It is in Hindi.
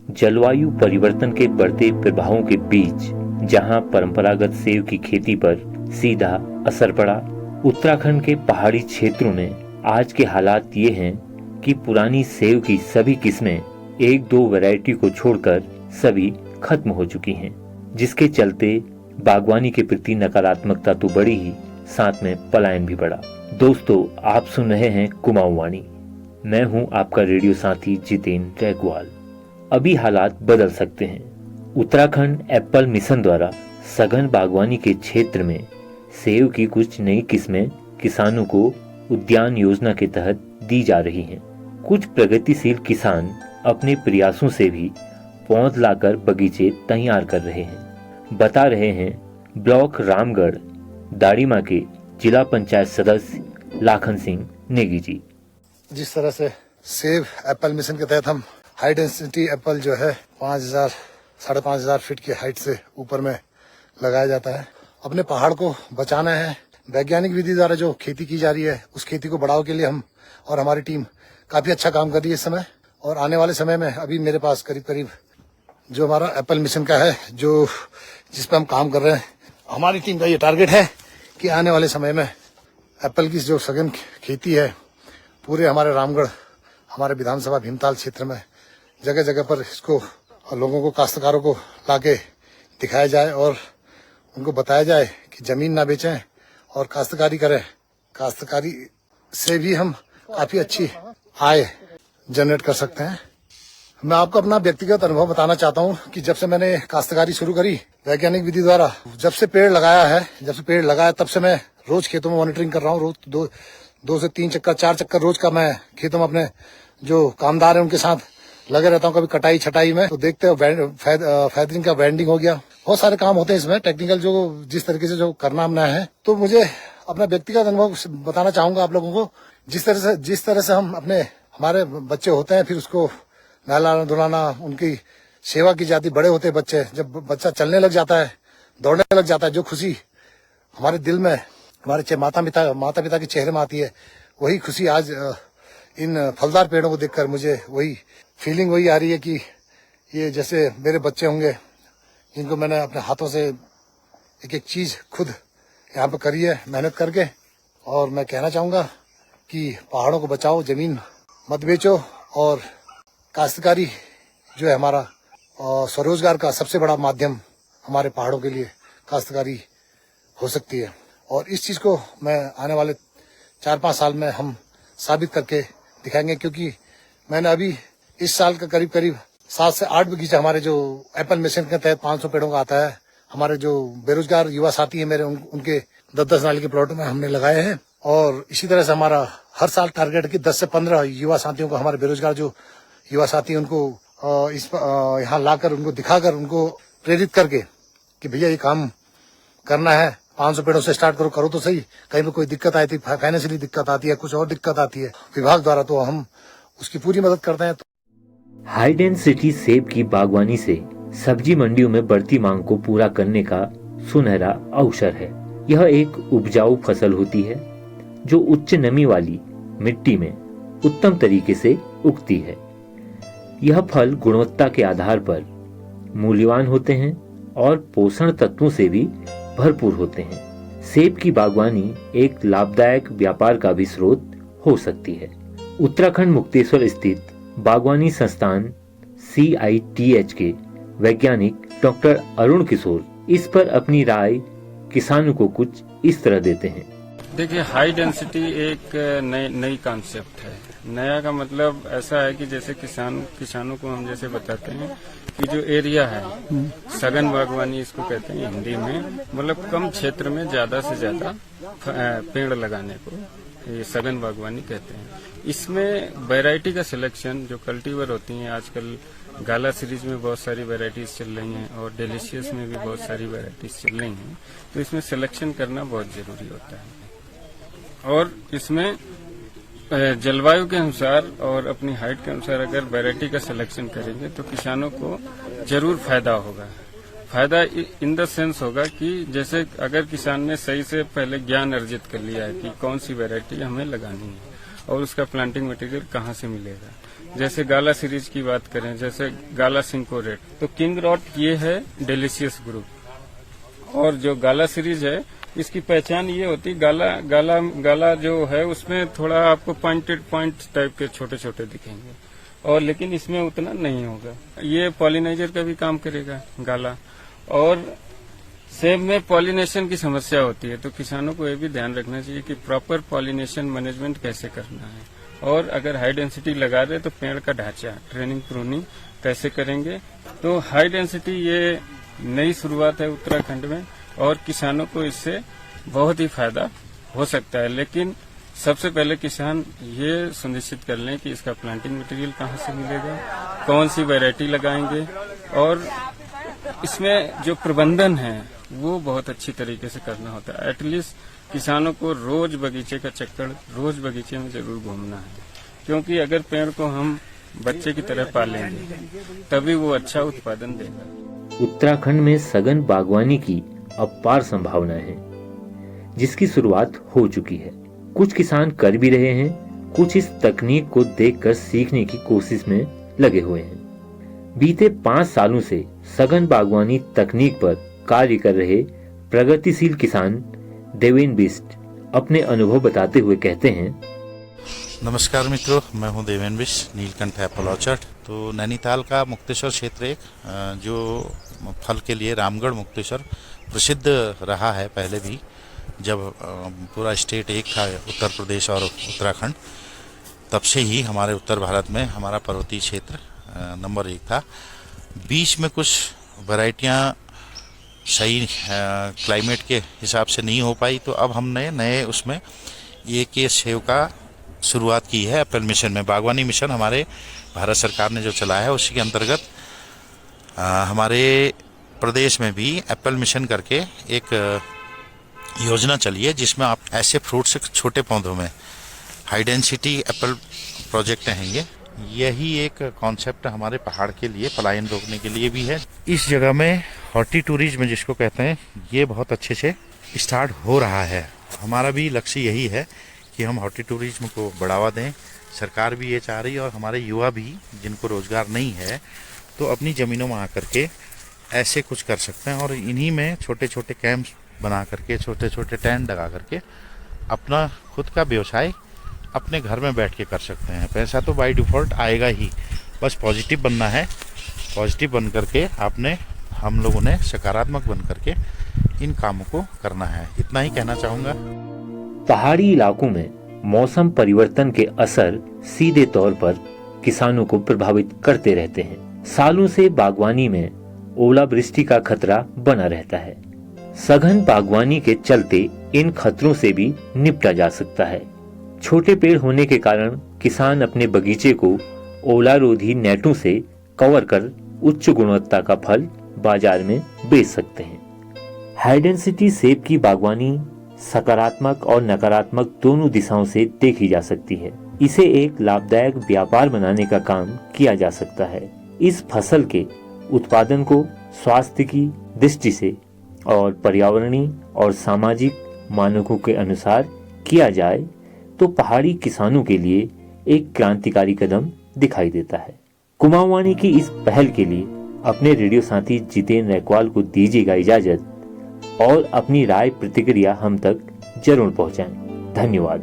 जलवायु परिवर्तन के बढ़ते प्रभावों के बीच जहां परंपरागत सेब की खेती पर सीधा असर पड़ा, उत्तराखंड के पहाड़ी क्षेत्रों में आज के हालात ये हैं कि पुरानी सेब की सभी किस्में एक दो वैरायटी को छोड़कर सभी खत्म हो चुकी हैं, जिसके चलते बागवानी के प्रति नकारात्मकता तो बढ़ी ही, साथ में पलायन भी बढ़ा। दोस्तों, आप सुन रहे हैं कुमाऊं वाणी। मैं हूं आपका रेडियो साथी जितेंद्र जयगवाल। अभी हालात बदल सकते हैं। उत्तराखंड एप्पल मिशन द्वारा सघन बागवानी के क्षेत्र में सेब की कुछ नई किस्में किसानों को उद्यान योजना के तहत दी जा रही हैं। कुछ प्रगतिशील किसान अपने प्रयासों से भी पौध लाकर बगीचे तैयार कर रहे हैं, बता रहे हैं ब्लॉक रामगढ़ दाड़ीमा के जिला पंचायत सदस्य लाखन सिंह नेगी जी। जिस तरह से सेब एप्पल मिशन के तहत हम हाई डेंसिटी एप्पल जो है 5,000 साढ़े 5,000 फीट की हाइट से ऊपर में लगाया जाता है। अपने पहाड़ को बचाना है। वैज्ञानिक विधि द्वारा जो खेती की जा रही है उस खेती को बढ़ावा के लिए हम और हमारी टीम काफी अच्छा काम कर रही है इस समय। और आने वाले समय में अभी मेरे पास करीब करीब जो हमारा एप्पल मिशन का है, जो जिस पे हम काम कर रहे हैं, हमारी टीम का ये टारगेट है कि आने वाले समय में एप्पल की जो सघन खेती है पूरे हमारे रामगढ़, हमारे विधानसभा भीमताल क्षेत्र में जगह जगह पर इसको लोगों को, काश्तकारों को लाके दिखाया जाए और उनको बताया जाए कि जमीन ना बेचें और काश्तकारी करें। काश्तकारी से भी हम काफी अच्छी आय जनरेट कर सकते हैं। मैं आपको अपना व्यक्तिगत अनुभव बताना चाहता हूं कि जब से मैंने काश्तकारी शुरू करी वैज्ञानिक विधि द्वारा, जब से पेड़ लगाया तब से मैं रोज खेतों में मॉनिटरिंग कर रहा हूँ। रोज दो से 3 चक्कर 4 चक्कर रोज का मैं खेतों में अपने जो कामदार है उनके साथ लगे रहता हूँ। कभी कटाई छटाई में तो देखते हो, फैदरिंग का ब्रांडिंग हो गया, बहुत सारे काम होते हैं इसमें टेक्निकल, जो जिस तरीके से जो करना हमने है। तो मुझे अपना व्यक्तिगत अनुभव बताना चाहूंगा आप लोगों को। जिस तरह से हम हमारे बच्चे होते हैं, फिर उसको नहलाना धुलाना, उनकी सेवा की जाती, बड़े होते बच्चे, जब बच्चा चलने लग जाता है, दौड़ने लग जाता है, जो खुशी हमारे दिल में, हमारे माता पिता के चेहरे में आती है, वही खुशी आज इन फलदार पेड़ों को देखकर मुझे वही फीलिंग वही आ रही है कि ये जैसे मेरे बच्चे होंगे जिनको मैंने अपने हाथों से एक एक चीज खुद यहाँ पे करी है मेहनत करके। और मैं कहना चाहूंगा कि पहाड़ों को बचाओ, जमीन मत बेचो। और काश्तकारी जो है हमारा स्वरोजगार का सबसे बड़ा माध्यम हमारे पहाड़ों के लिए काश्तकारी हो सकती है। और इस चीज को मैं आने वाले 4-5 साल में हम साबित करके दिखाएंगे, क्योंकि मैंने अभी इस साल का करीब 7 से 8 बगीचा हमारे जो एप्पल मिशन के तहत 500 पेड़ों का आता है, हमारे जो बेरोजगार युवा साथी है मेरे, उनके 10-10 नाली के प्लॉट में हमने लगाए हैं। और इसी तरह से हमारा हर साल टारगेट कि 10 से 15 युवा साथियों को, हमारे बेरोजगार जो युवा साथी उनको यहाँ लाकर, उनको दिखाकर, उनको प्रेरित करके कि भैया ये काम करना है, 500 पेड़ों से स्टार्ट करो तो सही। कहीं पे कोई दिक्कत आई थी, फाइनेंशियली दिक्कत आती है, कुछ और दिक्कत आती है विभाग द्वारा, तो हम उसकी पूरी मदद करते हैं। हाई डेंसिटी सेब की बागवानी से सब्जी मंडियों में बढ़ती मांग को पूरा करने का सुनहरा अवसर है। यह एक उपजाऊ फसल होती है जो उच्च नमी वाली मिट्टी में उत्तम तरीके से उगती है। यह फल गुणवत्ता के आधार पर मूल्यवान होते हैं और पोषण तत्वों से भी भरपूर होते हैं। सेब की बागवानी एक लाभदायक व्यापार का भी स्रोत हो सकती है। उत्तराखंड मुक्तेश्वर स्थित बागवानी संस्थान CITH के वैज्ञानिक डॉक्टर अरुण किशोर इस पर अपनी राय किसानों को कुछ इस तरह देते हैं। देखिए, हाई डेंसिटी एक नई कॉन्सेप्ट है। नया का मतलब ऐसा है कि जैसे किसानों को हम जैसे बताते हैं कि जो एरिया है, सघन बागवानी इसको कहते हैं हिंदी में, मतलब कम क्षेत्र में ज्यादा से ज्यादा पेड़ लगाने को ये सघन बागवानी कहते हैं। इसमें वैरायटी का सिलेक्शन, जो कल्टीवर होती हैं, आजकल गाला सीरीज में बहुत सारी वैरायटीज चल रही हैं और डिलीशियस में भी बहुत सारी वैरायटीज चल रही हैं, तो इसमें सिलेक्शन करना बहुत जरूरी होता है। और इसमें जलवायु के अनुसार और अपनी हाइट के अनुसार अगर वैरायटी का सिलेक्शन करेंगे तो किसानों को जरूर फायदा होगा। फायदा इन द सेंस होगा कि जैसे अगर किसान ने सही से पहले ज्ञान अर्जित कर लिया है कि कौन सी वैरायटी हमें लगानी है और उसका प्लांटिंग मटेरियल कहाँ से मिलेगा, जैसे गाला सीरीज की बात करें, जैसे गाला सिंकोरेट, तो किंग रॉट ये है डेलिशियस ग्रुप। और जो गाला सीरीज है इसकी पहचान ये होती, गाला जो है उसमें थोड़ा आपको पॉइंटेड पॉइंट टाइप के छोटे छोटे दिखेंगे, और लेकिन इसमें उतना नहीं होगा। ये पॉलिनाइजर का भी काम करेगा गाला। और सेब में पॉलिनेशन की समस्या होती है, तो किसानों को ये भी ध्यान रखना चाहिए कि प्रॉपर पॉलिनेशन मैनेजमेंट कैसे करना है। और अगर हाई डेंसिटी लगा रहे तो पेड़ का ढांचा, ट्रेनिंग प्रूनिंग कैसे करेंगे। तो हाई डेंसिटी ये नई शुरुआत है उत्तराखंड में, और किसानों को इससे बहुत ही फायदा हो सकता है। लेकिन सबसे पहले किसान ये सुनिश्चित कर लें कि इसका प्लांटिंग मटेरियल कहाँ से मिलेगा, कौन सी वैरायटी लगाएंगे, और इसमें जो प्रबंधन है वो बहुत अच्छी तरीके से करना होता है। एटलीस्ट किसानों को रोज बगीचे का चक्कर, रोज बगीचे में जरूर घूमना है, क्योंकि अगर पेड़ को हम बच्चे की तरह पालेंगे तभी वो अच्छा उत्पादन देगा। उत्तराखंड में सघन बागवानी की अपार संभावना है, जिसकी शुरुआत हो चुकी है। कुछ किसान कर भी रहे हैं, कुछ इस तकनीक को देखकर सीखने की कोशिश में लगे हुए हैं। बीते 5 सालों से सघन बागवानी तकनीक पर कार्य कर रहे प्रगतिशील किसान देवेन बिष्ट अपने अनुभव बताते हुए कहते हैं। नमस्कार मित्रों, मैं हूं देवेन बिष्ट, नीलकंठ एप्पल ऑर्चर्ड। तो नैनीताल का मुक्तेश्वर क्षेत्र एक जो फल के लिए रामगढ़ मुक्तेश्वर प्रसिद्ध रहा है। पहले भी जब पूरा स्टेट एक था, उत्तर प्रदेश और उत्तराखंड, तब से ही हमारे उत्तर भारत में हमारा पर्वतीय क्षेत्र नंबर 1 था। बीच में कुछ वैरायटियां सही क्लाइमेट के हिसाब से नहीं हो पाई, तो अब हमने नए उसमें ये सेव का शुरुआत की है। एप्पल मिशन में, बागवानी मिशन हमारे भारत सरकार ने जो चलाया है, उसी के अंतर्गत हमारे प्रदेश में भी एप्पल मिशन करके एक योजना चली है, जिसमें आप ऐसे फ्रूट्स छोटे पौधों में हाई डेंसिटी एप्पल प्रोजेक्ट हैं। यही एक कॉन्सेप्ट हमारे पहाड़ के लिए पलायन रोकने के लिए भी है। इस जगह में हॉर्टी टूरिज्म जिसको कहते हैं, ये बहुत अच्छे से स्टार्ट हो रहा है। हमारा भी लक्ष्य यही है कि हम हॉर्टी टूरिज्म को बढ़ावा दें। सरकार भी ये चाह रही है, और हमारे युवा भी जिनको रोजगार नहीं है, तो अपनी ज़मीनों में आकर के ऐसे कुछ कर सकते हैं। और इन्हीं में छोटे छोटे कैंप्स बना करके, छोटे छोटे टेंट लगा करके अपना खुद का व्यवसाय अपने घर में बैठ के कर सकते हैं। पैसा तो बाय डिफ़ॉल्ट आएगा ही, बस पॉजिटिव बनना है। पॉजिटिव बन करके हम लोगों ने सकारात्मक बन करके इन कामों को करना है। इतना ही कहना चाहूँगा। पहाड़ी इलाकों में मौसम परिवर्तन के असर सीधे तौर पर किसानों को प्रभावित करते रहते हैं। सालों से बागवानी में ओलावृष्टि का खतरा बना रहता है। सघन बागवानी के चलते इन खतरों से भी निपटा जा सकता है। छोटे पेड़ होने के कारण किसान अपने बगीचे को ओलारोधी नेटों से कवर कर उच्च गुणवत्ता का फल बाजार में बेच सकते हैं। हाई डेंसिटी सेब की बागवानी सकारात्मक और नकारात्मक दोनों दिशाओं से देखी जा सकती है। इसे एक लाभदायक व्यापार बनाने का काम किया जा सकता है। इस फसल के उत्पादन को स्वास्थ्य की दृष्टि से और पर्यावरणीय और सामाजिक मानकों के अनुसार किया जाए तो पहाड़ी किसानों के लिए एक क्रांतिकारी कदम दिखाई देता है। कुमाऊवानी की इस पहल के लिए अपने रेडियो साथी जितेंद्र रैकवाल को दीजिएगा इजाजत, और अपनी राय प्रतिक्रिया हम तक जरूर पहुंचाएं। धन्यवाद।